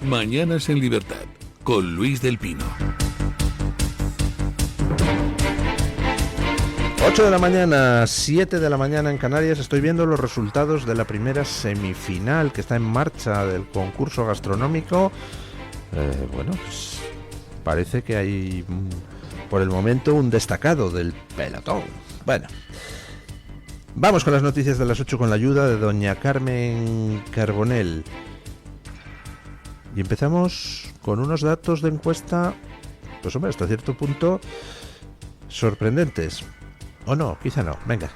Mañanas en Libertad, con Luis del Pino. 8 de la mañana, 7 de la mañana en Canarias. Estoy viendo los resultados de la primera semifinal que está en marcha del concurso gastronómico. Bueno, pues parece que hay por el momento un destacado del pelotón. Bueno, vamos con las noticias de las 8 con la ayuda de doña Carmen Carbonell. Y empezamos con unos datos de encuesta, pues hombre, hasta cierto punto sorprendentes. O no, quizá no. Venga.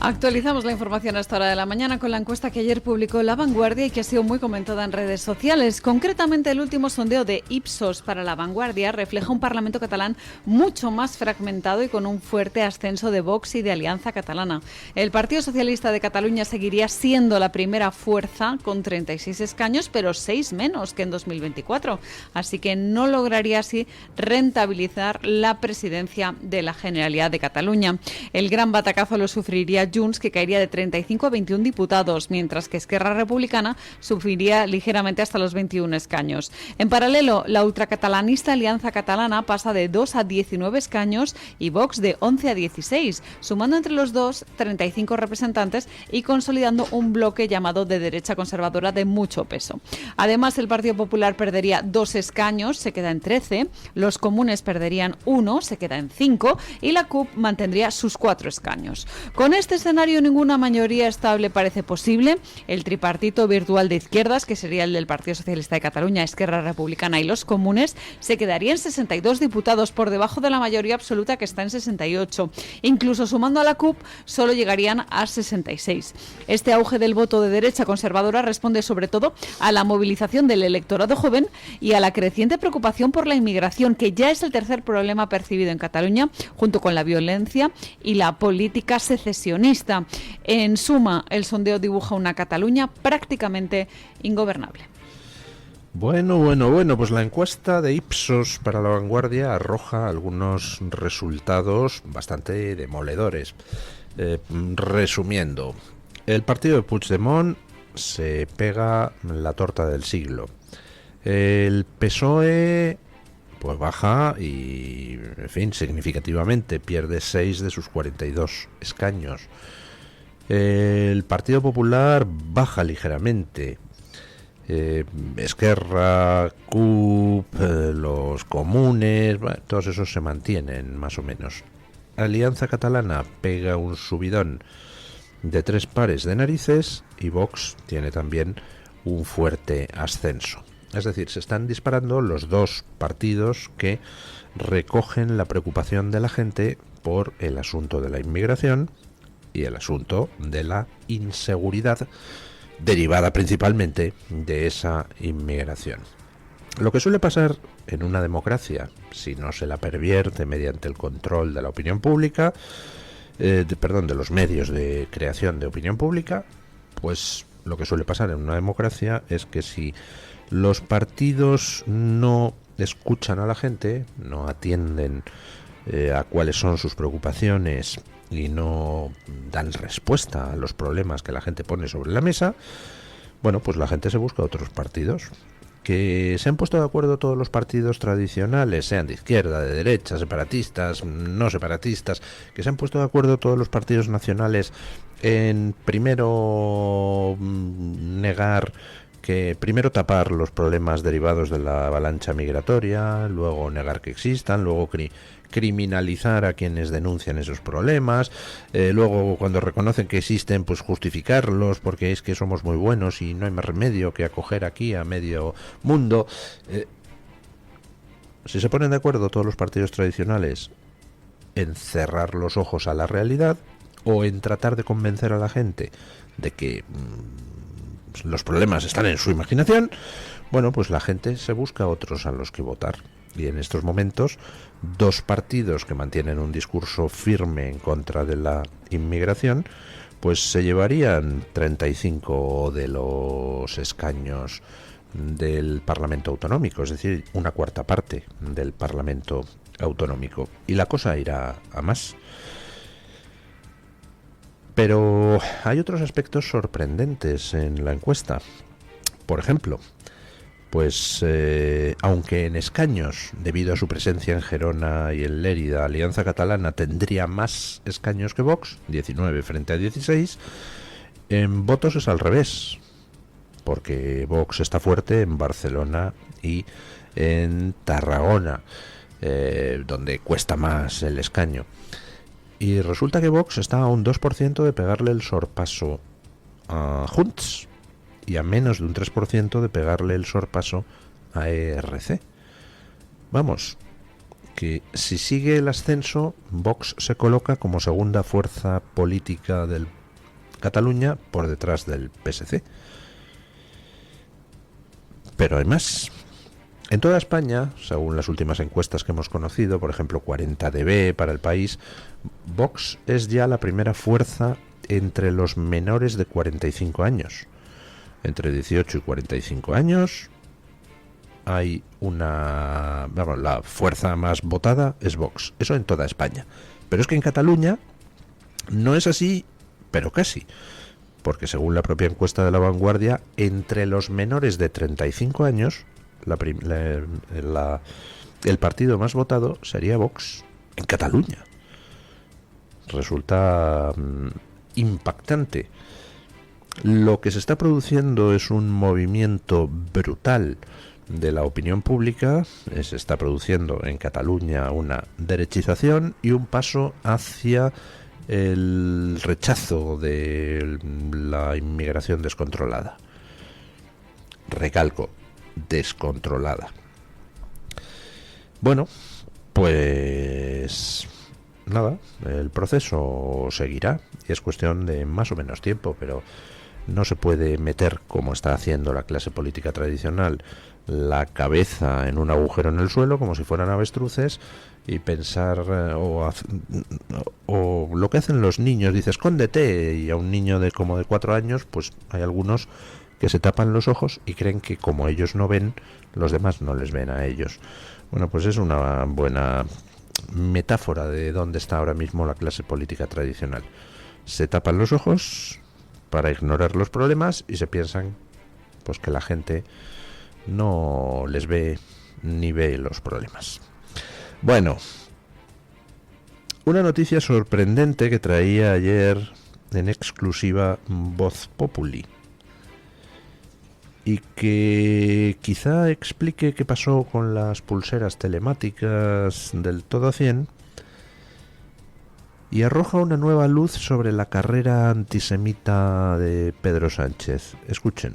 Actualizamos la información a esta hora de la mañana con la encuesta que ayer publicó La Vanguardia y que ha sido muy comentada en redes sociales. Concretamente, el último sondeo de Ipsos para La Vanguardia refleja un Parlamento catalán mucho más fragmentado y con un fuerte ascenso de Vox y de Alianza Catalana. El Partido Socialista de Cataluña seguiría siendo la primera fuerza con 36 escaños, pero 6 menos que en 2024. Así que no lograría así rentabilizar la presidencia de la Generalidad de Cataluña. El gran batacazo lo sufriría Junts, que caería de 35 a 21 diputados, mientras que Esquerra Republicana sufriría ligeramente hasta los 21 escaños. En paralelo, la ultracatalanista Alianza Catalana pasa de 2 a 19 escaños y Vox de 11 a 16, sumando entre los dos 35 representantes y consolidando un bloque llamado de derecha conservadora de mucho peso. Además, el Partido Popular perdería 2 escaños, se queda en 13, los comunes perderían 1, se queda en 5 y la CUP mantendría sus 4 escaños. Con este escenario, ninguna mayoría estable parece posible. El tripartito virtual de izquierdas, que sería el del Partido Socialista de Cataluña, Esquerra Republicana y los comunes, se quedaría en 62 diputados, por debajo de la mayoría absoluta, que está en 68. Incluso sumando a la CUP, solo llegarían a 66. Este auge del voto de derecha conservadora responde sobre todo a la movilización del electorado joven y a la creciente preocupación por la inmigración, que ya es el tercer problema percibido en Cataluña, junto con la violencia y la política secesionista. En suma, el sondeo dibuja una Cataluña prácticamente ingobernable. Bueno, pues la encuesta de Ipsos para La Vanguardia arroja algunos resultados bastante demoledores. Resumiendo, el partido de Puigdemont se pega la torta del siglo. El PSOE pues baja y, en fin, significativamente pierde 6 de sus 42 escaños. El Partido Popular baja ligeramente. Esquerra, CUP, los comunes, bueno, todos esos se mantienen más o menos. Alianza Catalana pega un subidón de 3 pares de narices y Vox tiene también un fuerte ascenso. Es decir, se están disparando los dos partidos que recogen la preocupación de la gente por el asunto de la inmigración y el asunto de la inseguridad derivada principalmente de esa inmigración. Lo que suele pasar en una democracia, si no se la pervierte mediante el control de la opinión pública, de los medios de creación de opinión pública, pues lo que suele pasar en una democracia es que si los partidos no escuchan a la gente, no atienden a cuáles son sus preocupaciones y no dan respuesta a los problemas que la gente pone sobre la mesa, bueno, pues la gente se busca otros partidos. Que se han puesto de acuerdo todos los partidos tradicionales, sean de izquierda, de derecha, separatistas, no separatistas, que se han puesto de acuerdo todos los partidos nacionales en primero tapar los problemas derivados de la avalancha migratoria, luego negar que existan, luego criminalizar a quienes denuncian esos problemas, luego cuando reconocen que existen, pues justificarlos porque es que somos muy buenos y no hay más remedio que acoger aquí a medio mundo. Si se ponen de acuerdo todos los partidos tradicionales en cerrar los ojos a la realidad o en tratar de convencer a la gente de que los problemas están en su imaginación, bueno, pues la gente se busca otros a los que votar. Y en estos momentos, dos partidos que mantienen un discurso firme en contra de la inmigración, pues se llevarían 35 de los escaños del Parlamento Autonómico, es decir, una cuarta parte del Parlamento Autonómico. Y la cosa irá a más. Pero hay otros aspectos sorprendentes en la encuesta. Por ejemplo, pues aunque en escaños, debido a su presencia en Gerona y en Lérida, Alianza Catalana tendría más escaños que Vox, 19 frente a 16, en votos es al revés, porque Vox está fuerte en Barcelona y en Tarragona, donde cuesta más el escaño. Y resulta que Vox está a un 2% de pegarle el sorpaso a Junts y a menos de un 3% de pegarle el sorpaso a ERC. Vamos, que si sigue el ascenso, Vox se coloca como segunda fuerza política del Cataluña por detrás del PSC. Pero además, en toda España, según las últimas encuestas que hemos conocido, por ejemplo 40DB para El País, Vox es ya la primera fuerza entre los menores de 45 años. Entre 18 y 45 años hay una... Vamos, la fuerza más votada es Vox. Eso en toda España. Pero es que en Cataluña no es así, pero casi. Porque según la propia encuesta de La Vanguardia, entre los menores de 35 años, el partido más votado sería Vox en Cataluña. Resulta impactante. Lo que se está produciendo es un movimiento brutal de la opinión pública. Se está produciendo en Cataluña una derechización y un paso hacia el rechazo de la inmigración descontrolada. Recalco, descontrolada. Bueno, pues nada, el proceso seguirá y es cuestión de más o menos tiempo, pero no se puede meter, como está haciendo la clase política tradicional, la cabeza en un agujero en el suelo como si fueran avestruces y pensar o lo que hacen los niños, dice escóndete, y a un niño de 4 años pues hay algunos que se tapan los ojos y creen que como ellos no ven, los demás no les ven a ellos. Bueno, pues es una buena metáfora de dónde está ahora mismo la clase política tradicional. Se tapan los ojos para ignorar los problemas y se piensan pues que la gente no les ve ni ve los problemas. Bueno, una noticia sorprendente que traía ayer en exclusiva Voz Populi y que quizá explique qué pasó con las pulseras telemáticas del Todo a 100 y arroja una nueva luz sobre la carrera antisemita de Pedro Sánchez. Escuchen.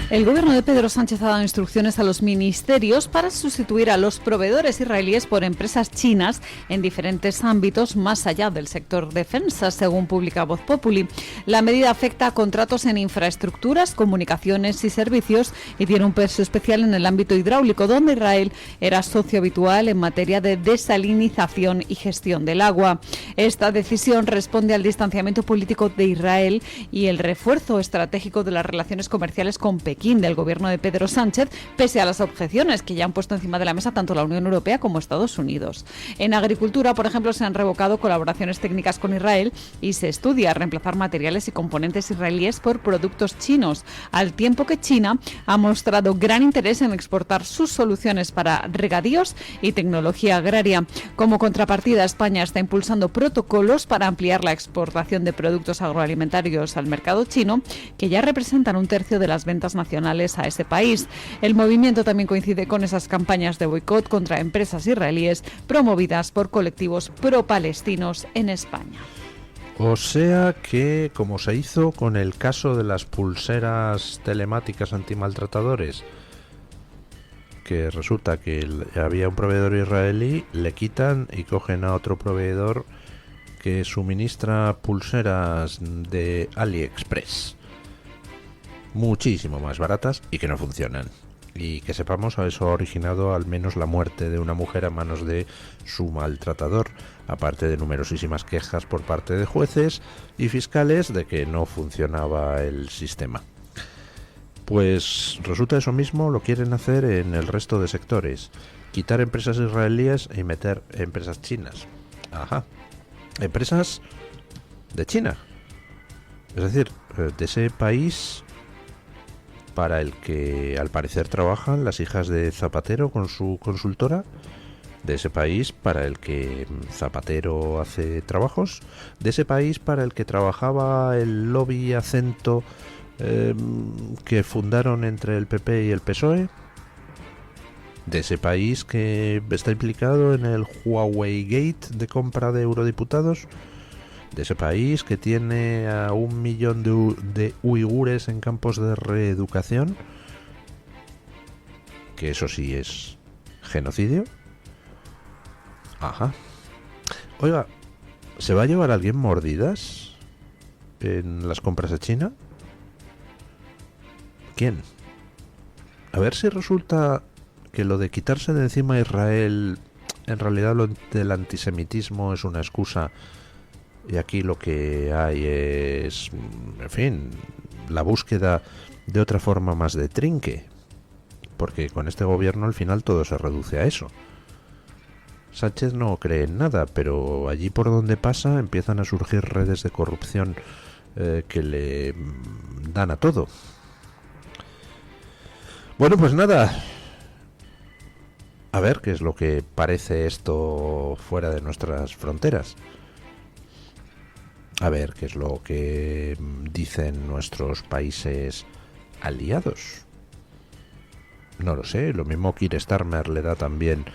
El gobierno de Pedro Sánchez ha dado instrucciones a los ministerios para sustituir a los proveedores israelíes por empresas chinas en diferentes ámbitos más allá del sector defensa, según publica Voz Populi. La medida afecta a contratos en infraestructuras, comunicaciones y servicios y tiene un peso especial en el ámbito hidráulico, donde Israel era socio habitual en materia de desalinización y gestión del agua. Esta decisión responde al distanciamiento político de Israel y el refuerzo estratégico de las relaciones comerciales con Pekín del gobierno de Pedro Sánchez, pese a las objeciones que ya han puesto encima de la mesa tanto la Unión Europea como Estados Unidos. En agricultura, por ejemplo, se han revocado colaboraciones técnicas con Israel y se estudia reemplazar materiales y componentes israelíes por productos chinos, al tiempo que China ha mostrado gran interés en exportar sus soluciones para regadíos y tecnología agraria. Como contrapartida, España está impulsando protocolos para ampliar la exportación de productos agroalimentarios al mercado chino, que ya representan un tercio de las ventas nacionales a ese país. El movimiento también coincide con esas campañas de boicot contra empresas israelíes promovidas por colectivos pro-palestinos en España. O sea que, como se hizo con el caso de las pulseras telemáticas antimaltratadores, que resulta que había un proveedor israelí, le quitan y cogen a otro proveedor que suministra pulseras de AliExpress, muchísimo más baratas y que no funcionan. Y que sepamos, eso ha originado al menos la muerte de una mujer a manos de su maltratador, aparte de numerosísimas quejas por parte de jueces y fiscales de que no funcionaba el sistema. Pues resulta eso mismo lo quieren hacer en el resto de sectores, quitar empresas israelíes y meter empresas chinas. Ajá, empresas de China. Es decir, de ese país para el que al parecer trabajan las hijas de Zapatero con su consultora, de ese país para el que Zapatero hace trabajos, de ese país para el que trabajaba el lobby Acento que fundaron entre el PP y el PSOE, de ese país que está implicado en el Huawei Gate de compra de eurodiputados, de ese país que tiene a 1 millón de uigures en campos de reeducación, que eso sí es genocidio. Ajá. Oiga, ¿se va a llevar alguien mordidas en las compras de China? ¿Quién? A ver si resulta que lo de quitarse de encima a Israel, en realidad lo del antisemitismo es una excusa, y aquí lo que hay es, en fin, la búsqueda de otra forma más de trinque, porque con este gobierno al final todo se reduce a eso. Sánchez no cree en nada, pero allí por donde pasa empiezan a surgir redes de corrupción que le dan a todo. Bueno, pues nada, a ver qué es lo que parece esto fuera de nuestras fronteras. A ver qué es lo que dicen nuestros países aliados. No lo sé, lo mismo Keir Starmer le da también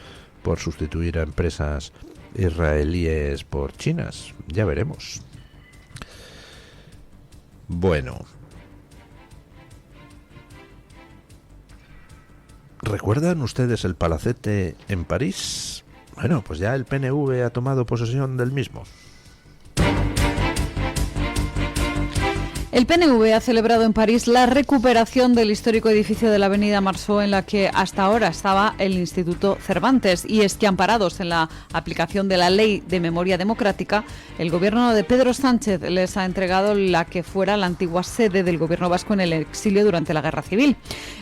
por sustituir a empresas israelíes por chinas. Ya veremos. Bueno. ¿Recuerdan ustedes el palacete en París? Bueno, pues ya el PNV ha tomado posesión del mismo. El PNV ha celebrado en París la recuperación del histórico edificio de la avenida Marceau en la que hasta ahora estaba el Instituto Cervantes. Y es que, amparados en la aplicación de la Ley de Memoria Democrática, el gobierno de Pedro Sánchez les ha entregado la que fuera la antigua sede del gobierno vasco en el exilio durante la Guerra Civil.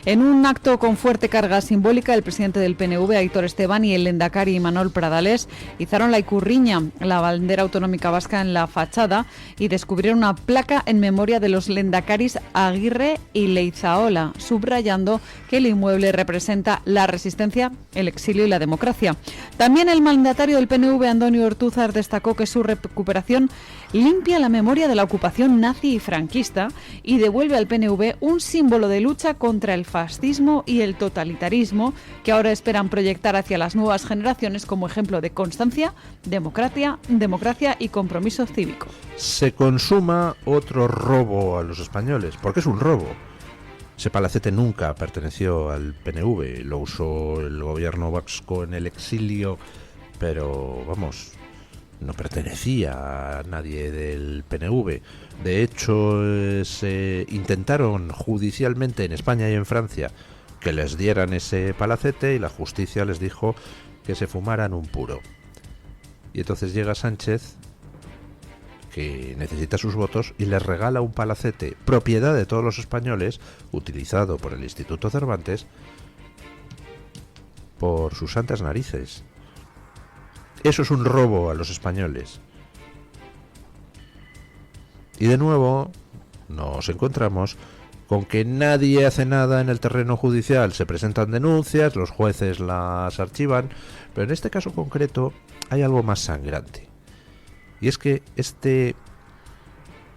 En un acto con fuerte carga simbólica, el presidente del PNV, Aitor Esteban, y el lehendakari Imanol Pradales izaron la ikurriña, la bandera autonómica vasca, en la fachada y descubrieron una placa en memoria de los lehendakaris Aguirre y Leizaola, subrayando que el inmueble representa la resistencia, el exilio y la democracia. También el mandatario del PNV, Andoni Ortúzar, destacó que su recuperación limpia la memoria de la ocupación nazi y franquista y devuelve al PNV un símbolo de lucha contra el fascismo y el totalitarismo que ahora esperan proyectar hacia las nuevas generaciones como ejemplo de constancia, democracia y compromiso cívico. Se consuma otro robo a los españoles, porque es un robo. Ese palacete nunca perteneció al PNV, lo usó el gobierno vasco en el exilio, pero vamos, no pertenecía a nadie del PNV. De hecho, se intentaron judicialmente en España y en Francia que les dieran ese palacete y la justicia les dijo que se fumaran un puro. Y entonces llega Sánchez, que necesita sus votos, y les regala un palacete, propiedad de todos los españoles, utilizado por el Instituto Cervantes, por sus santas narices. Eso es un robo a los españoles. Y de nuevo nos encontramos con que nadie hace nada en el terreno judicial. Se presentan denuncias, los jueces las archivan, pero en este caso concreto hay algo más sangrante. Y es que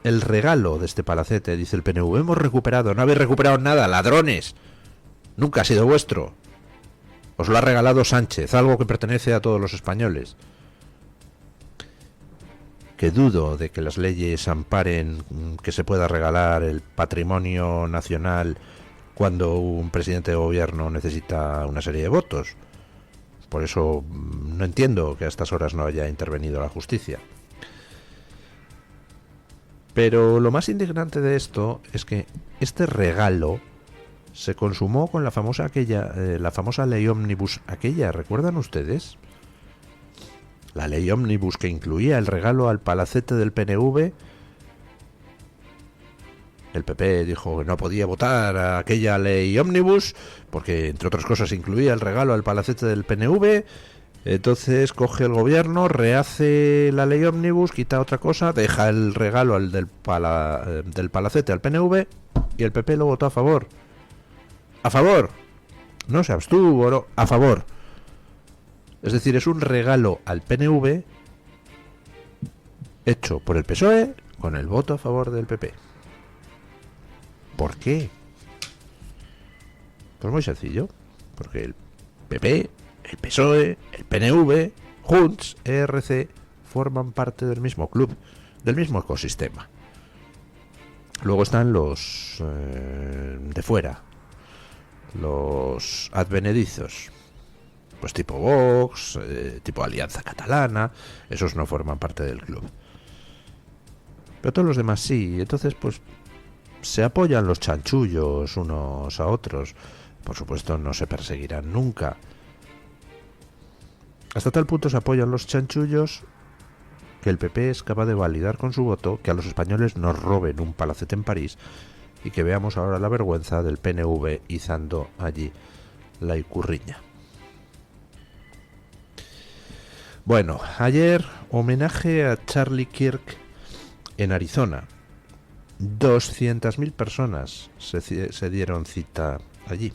el regalo de este palacete, dice el PNV, hemos recuperado. No habéis recuperado nada, ladrones. Nunca ha sido vuestro. Os lo ha regalado Sánchez, algo que pertenece a todos los españoles. Que dudo de que las leyes amparen que se pueda regalar el patrimonio nacional cuando un presidente de gobierno necesita una serie de votos. Por eso no entiendo que a estas horas no haya intervenido la justicia. Pero lo más indignante de esto es que este regalo se consumó con la famosa ley ómnibus aquella, ¿recuerdan ustedes? La ley ómnibus que incluía el regalo al palacete del PNV. El PP dijo que no podía votar a aquella ley ómnibus porque, entre otras cosas, incluía el regalo al palacete del PNV. Entonces coge el gobierno, rehace la ley ómnibus, quita otra cosa, deja el regalo al del Palacete al PNV y el PP lo votó a favor. ¡A favor! No se abstuvo, no, a favor. Es decir, es un regalo al PNV hecho por el PSOE con el voto a favor del PP. ¿Por qué? Pues muy sencillo. Porque el PP, el PSOE, el PNV, Junts, ERC forman parte del mismo club, del mismo ecosistema. Luego están los de fuera, los advenedizos, pues tipo Vox, tipo Alianza Catalana. Esos no forman parte del club, pero todos los demás sí. Entonces pues se apoyan los chanchullos unos a otros. Por supuesto no se perseguirán nunca. Hasta tal punto se apoyan los chanchullos que el PP es capaz de validar con su voto que a los españoles nos roben un palacete en París y que veamos ahora la vergüenza del PNV izando allí la ikurriña. Bueno, ayer homenaje a Charlie Kirk en Arizona. 200.000 personas se dieron cita allí.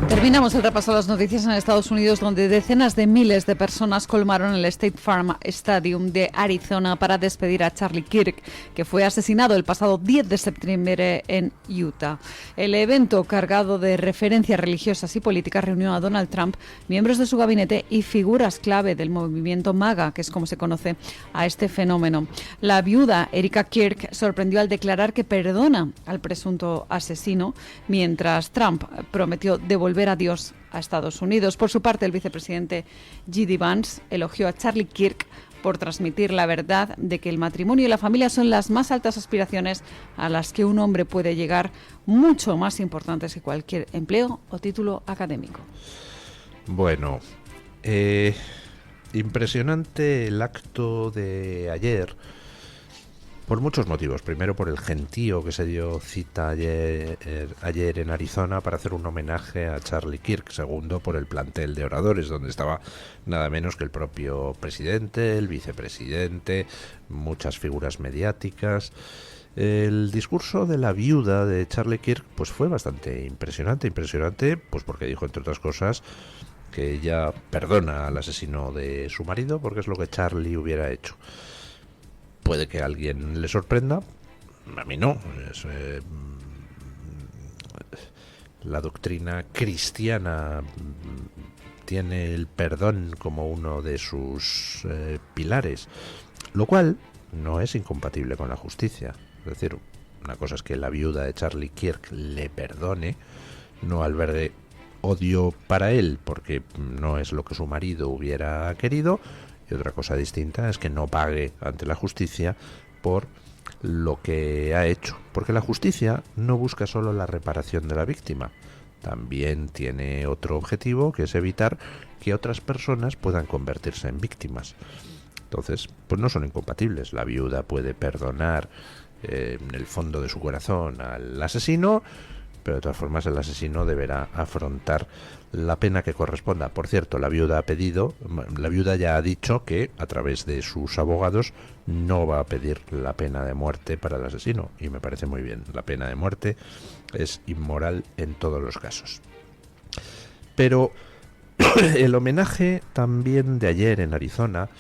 Terminamos el repaso a las noticias en Estados Unidos, donde decenas de miles de personas colmaron el State Farm Stadium de Arizona para despedir a Charlie Kirk, que fue asesinado el pasado 10 de septiembre en Utah. El evento, cargado de referencias religiosas y políticas, reunió a Donald Trump, miembros de su gabinete y figuras clave del movimiento MAGA, que es como se conoce a este fenómeno. La viuda Erika Kirk sorprendió al declarar que perdona al presunto asesino, mientras Trump prometió devolver a Dios a Estados Unidos. Por su parte, el vicepresidente J.D. Vance elogió a Charlie Kirk por transmitir la verdad de que el matrimonio y la familia son las más altas aspiraciones a las que un hombre puede llegar, mucho más importantes que cualquier empleo o título académico. Bueno, impresionante el acto de ayer, por muchos motivos. Primero, por el gentío que se dio cita ayer en Arizona para hacer un homenaje a Charlie Kirk. Segundo, por el plantel de oradores, donde estaba nada menos que el propio presidente, el vicepresidente, muchas figuras mediáticas. El discurso de la viuda de Charlie Kirk pues fue bastante impresionante, pues porque dijo, entre otras cosas, que ella perdona al asesino de su marido porque es lo que Charlie hubiera hecho. Puede que a alguien le sorprenda, a mí no. La doctrina cristiana tiene el perdón como uno de sus pilares, lo cual no es incompatible con la justicia. Es decir, una cosa es que la viuda de Charlie Kirk le perdone, no albergue odio para él porque no es lo que su marido hubiera querido, y otra cosa distinta es que no pague ante la justicia por lo que ha hecho, porque la justicia no busca solo la reparación de la víctima, también tiene otro objetivo, que es evitar que otras personas puedan convertirse en víctimas. Entonces, pues no son incompatibles. La viuda puede perdonar en el fondo de su corazón al asesino, pero de todas formas el asesino deberá afrontar la pena que corresponda. Por cierto, la viuda ya ha dicho que a través de sus abogados no va a pedir la pena de muerte para el asesino, y me parece muy bien. La pena de muerte es inmoral en todos los casos. Pero el homenaje también de ayer en Arizona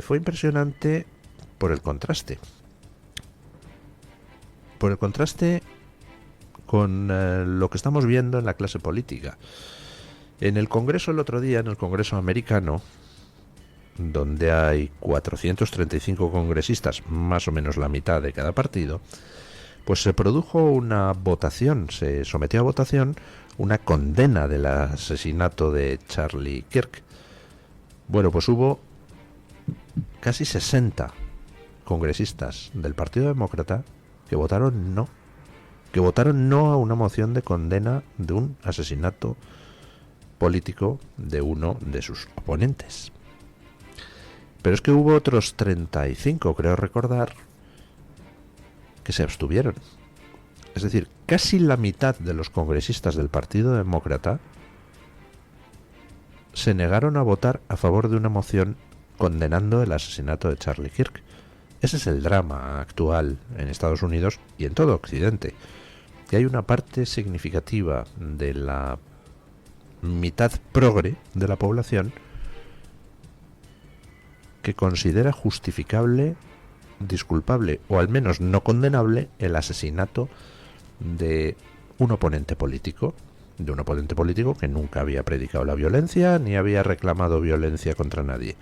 fue impresionante por el contraste. Por el contraste con lo que estamos viendo en la clase política. En el Congreso el otro día, en el Congreso americano, donde hay 435 congresistas, más o menos la mitad de cada partido, pues se produjo una votación, se sometió a votación una condena del asesinato de Charlie Kirk. Bueno, pues hubo casi 60 congresistas del Partido Demócrata que votaron no a una moción de condena de un asesinato político de uno de sus oponentes. Pero es que hubo otros 35, creo recordar, que se abstuvieron. Es decir, casi la mitad de los congresistas del Partido Demócrata se negaron a votar a favor de una moción condenando el asesinato de Charlie Kirk. Ese es el drama actual en Estados Unidos y en todo Occidente. Y hay una parte significativa de la mitad progre de la población que considera justificable, disculpable o al menos no condenable el asesinato de un oponente político, que nunca había predicado la violencia ni había reclamado violencia contra nadie.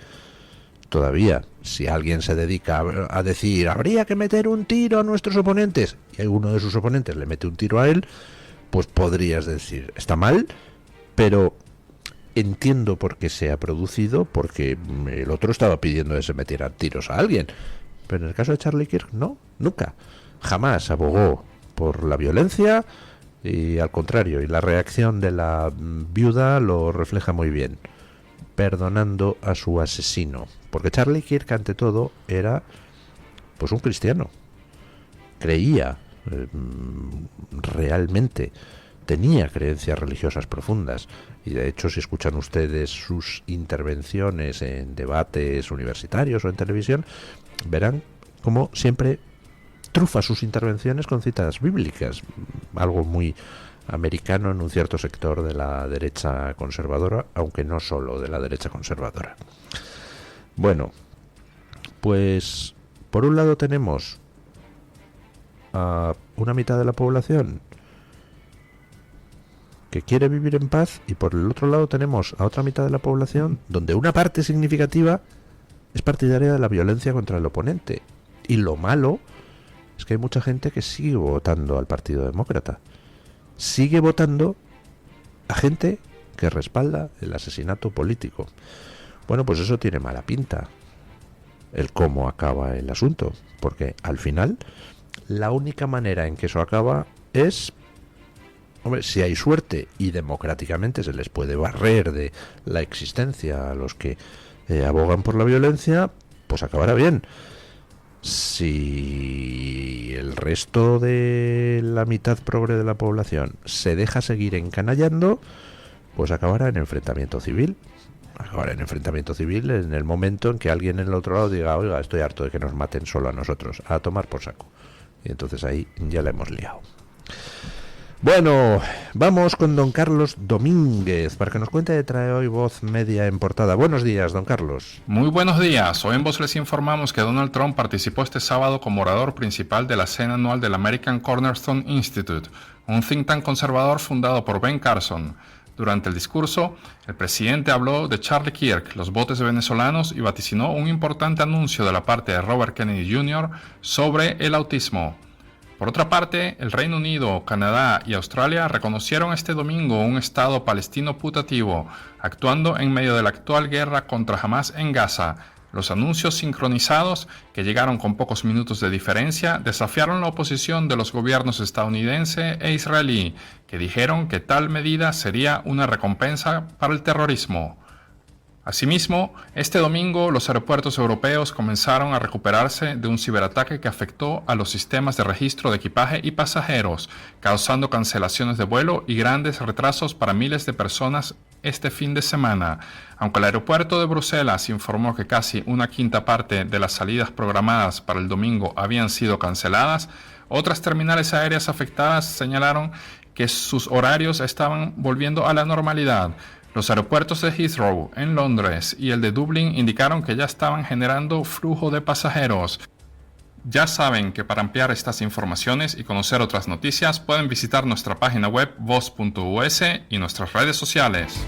Todavía, si alguien se dedica a decir habría que meter un tiro a nuestros oponentes y uno de sus oponentes le mete un tiro a él, pues podrías decir, está mal, pero entiendo por qué se ha producido, porque el otro estaba pidiendo que se metieran tiros a alguien. Pero en el caso de Charlie Kirk, no, nunca. Jamás abogó por la violencia y al contrario, y la reacción de la viuda lo refleja muy bien, perdonando a su asesino. Porque Charlie Kirk, ante todo, era pues un cristiano. Creía realmente, tenía creencias religiosas profundas. Y de hecho, si escuchan ustedes sus intervenciones en debates universitarios o en televisión, verán cómo siempre trufa sus intervenciones con citas bíblicas, algo muy americano en un cierto sector de la derecha conservadora, aunque no solo de la derecha conservadora. Bueno, pues por un lado tenemos a una mitad de la población que quiere vivir en paz y por el otro lado tenemos a otra mitad de la población donde una parte significativa es partidaria de la violencia contra el oponente. Y lo malo es que hay mucha gente que sigue votando al Partido Demócrata. Sigue votando a gente que respalda el asesinato político. Bueno, pues eso tiene mala pinta, el cómo acaba el asunto, porque al final la única manera en que eso acaba es, hombre, si hay suerte y democráticamente se les puede barrer de la existencia a los que abogan por la violencia, pues acabará bien. Si el resto de la mitad progre de la población se deja seguir encanallando, pues acabará en enfrentamiento civil. Acabará en enfrentamiento civil en el momento en que alguien en el otro lado diga, oiga, estoy harto de que nos maten solo a nosotros, a tomar por saco. Y entonces ahí ya la hemos liado. Bueno, vamos con don Carlos Domínguez para que nos cuente de Trae Hoy Voz Media en Portada. Buenos días, don Carlos. Muy buenos días. Hoy en Voz les informamos que Donald Trump participó este sábado como orador principal de la cena anual del American Cornerstone Institute, un think tank conservador fundado por Ben Carson. Durante el discurso, el presidente habló de Charlie Kirk, los botes venezolanos y vaticinó un importante anuncio de la parte de Robert Kennedy Jr. sobre el autismo. Por otra parte, el Reino Unido, Canadá y Australia reconocieron este domingo un Estado palestino putativo, actuando en medio de la actual guerra contra Hamás en Gaza. Los anuncios sincronizados, que llegaron con pocos minutos de diferencia, desafiaron la oposición de los gobiernos estadounidense e israelí, que dijeron que tal medida sería una recompensa para el terrorismo. Asimismo, este domingo los aeropuertos europeos comenzaron a recuperarse de un ciberataque que afectó a los sistemas de registro de equipaje y pasajeros, causando cancelaciones de vuelo y grandes retrasos para miles de personas este fin de semana. Aunque el aeropuerto de Bruselas informó que casi una quinta parte de las salidas programadas para el domingo habían sido canceladas, otras terminales aéreas afectadas señalaron que sus horarios estaban volviendo a la normalidad. Los aeropuertos de Heathrow en Londres y el de Dublín indicaron que ya estaban generando flujo de pasajeros. Ya saben que para ampliar estas informaciones y conocer otras noticias pueden visitar nuestra página web voz.us y nuestras redes sociales.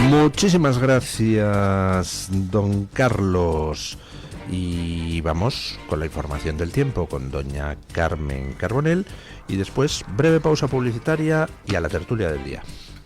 Muchísimas gracias, don Carlos. Y vamos con la información del tiempo con doña Carmen Carbonell y después breve pausa publicitaria y a la tertulia del día.